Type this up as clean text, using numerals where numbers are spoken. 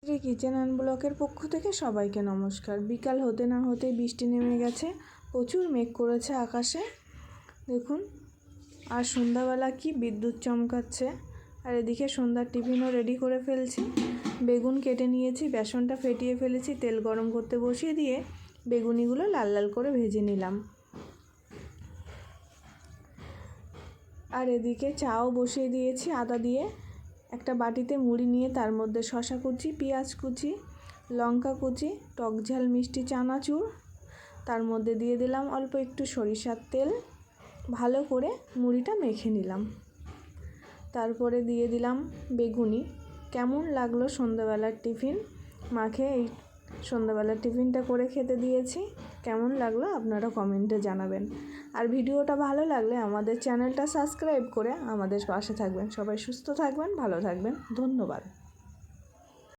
Shri kitchen and ব্লকের পক্ষ থেকে সবাইকে নমস্কার। বিকাল হতে না হতেই বৃষ্টি নেমে গেছে, প্রচুর মেঘ করেছে আকাশে দেখুন। আর সন্ধ্যাবেলা কি বিদ্যুৎ চমকাচ্ছে। আর এদিকে সন্ধ্যার টিফিনও রেডি করে ফেলছি। বেগুন কেটে নিয়েছি, বেসনটা ফেটিয়ে ফেলেছি, তেল গরম করতে বসিয়ে দিয়ে বেগুনিগুলো লাল লাল করে ভেজে নিলাম। আর এদিকে চাও বসিয়ে দিয়েছি আদা দিয়ে। একটা বাটিতে মুড়ি নিয়ে তার মধ্যে শসা কুচি, পেঁয়াজ কুচি, লঙ্কা কুচি, টক ঝাল মিষ্টি চানাচুর, তার মধ্যে দিয়ে দিলাম অল্প একটু সরিষার তেল। ভালো করে মুড়িটা মেখে নিলাম। তারপরে দিয়ে দিলাম বেগুনি। কেমন লাগলো সন্ধ্যাবেলার টিফিন? মাকে এই সন্ধ্যাবেলার টিফিনটা করে খেতে দিয়েছি। কেমন লাগলো আপনারা কমেন্টে জানাবেন। আর ভিডিওটা ভালো লাগলে আমাদের চ্যানেলটা সাবস্ক্রাইব করে আমাদের পাশে থাকবেন। সবাই সুস্থ থাকবেন, ভালো থাকবেন। ধন্যবাদ।